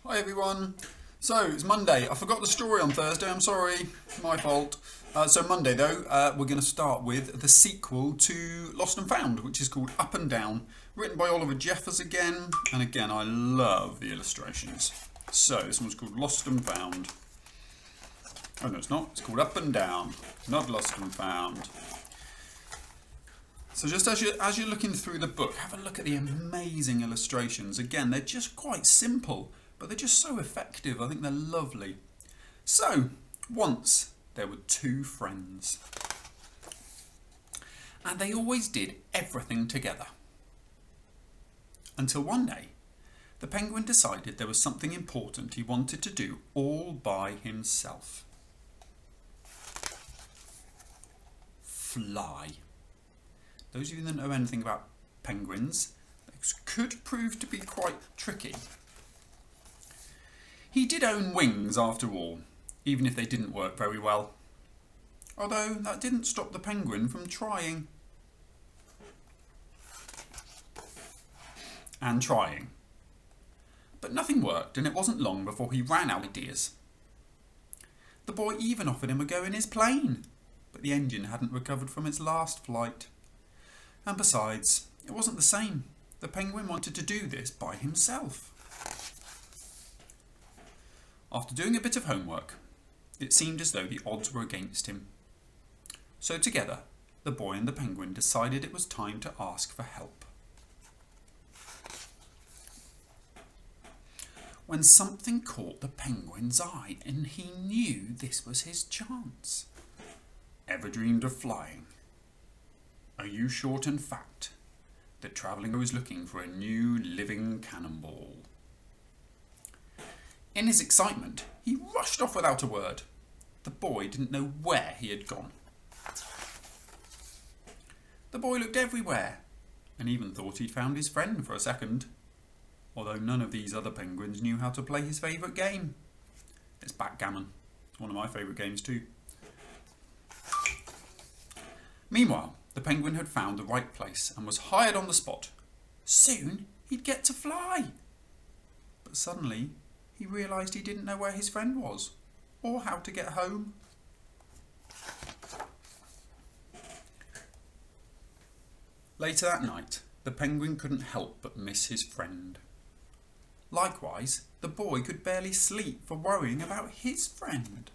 Hi everyone. So it's Monday. I forgot the story on Thursday. I'm sorry, my fault. So Monday though, we're going to start with the sequel to Lost and Found, which is called Up and Down, written by Oliver Jeffers again. And again, I love the illustrations. So this one's called Lost and Found. Oh no, it's not. It's called Up and Down, not Lost and Found. So just as you're looking through the book, have a look at the amazing illustrations. Again, they're just quite simple, but they're just so effective. I think they're lovely. So, once there were two friends, and they always did everything together. Until one day, the penguin decided there was something important he wanted to do all by himself. Fly. Those of you that know anything about penguins, this could prove to be quite tricky. He did own wings after all, even if they didn't work very well. Although that didn't stop the penguin from trying. And trying. But nothing worked, and it wasn't long before he ran out of ideas. The boy even offered him a go in his plane, but the engine hadn't recovered from its last flight. And besides, it wasn't the same. The penguin wanted to do this by himself. After doing a bit of homework, it seemed as though the odds were against him. So together, the boy and the penguin decided it was time to ask for help. When something caught the penguin's eye, and he knew this was his chance. Ever dreamed of flying? Are you short and fat that travelling was looking for a new living cannonball? In his excitement, he rushed off without a word. The boy didn't know where he had gone. The boy looked everywhere and even thought he'd found his friend for a second, although none of these other penguins knew how to play his favourite game. It's backgammon. It's one of my favourite games too. Meanwhile, the penguin had found the right place and was hired on the spot. Soon he'd get to fly. But suddenly he realised he didn't know where his friend was or how to get home. Later that night, the penguin couldn't help but miss his friend. Likewise, the boy could barely sleep for worrying about his friend.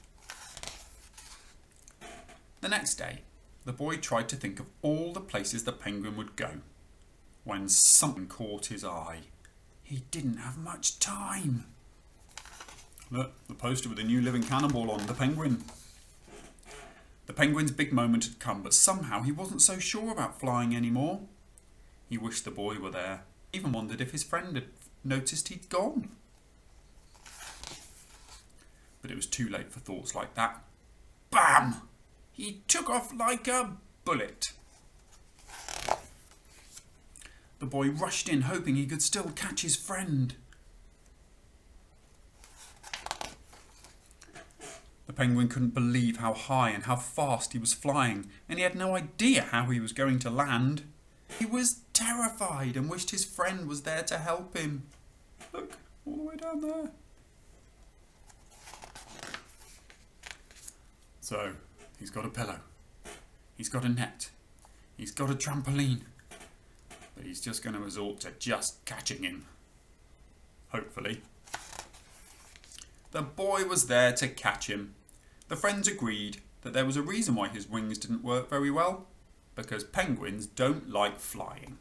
The next day, the boy tried to think of all the places the penguin would go, when something caught his eye. He didn't have much time. Look, the poster with the new living cannonball on, the penguin. The penguin's big moment had come, but somehow he wasn't so sure about flying anymore. He wished the boy were there, even wondered if his friend had noticed he'd gone. But it was too late for thoughts like that. Bam! He took off like a bullet. The boy rushed in, hoping he could still catch his friend. The penguin couldn't believe how high and how fast he was flying, and he had no idea how he was going to land. He was terrified and wished his friend was there to help him. Look, all the way down there. So, he's got a pillow, he's got a net, he's got a trampoline, but he's just going to resort to just catching him. Hopefully. The boy was there to catch him. The friends agreed that there was a reason why his wings didn't work very well, because penguins don't like flying.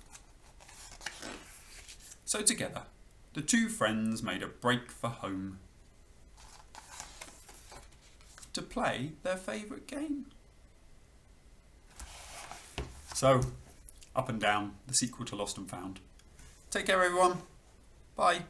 So together, the two friends made a break for home to play their favourite game. So, Up and Down, the sequel to Lost and Found. Take care everyone. Bye.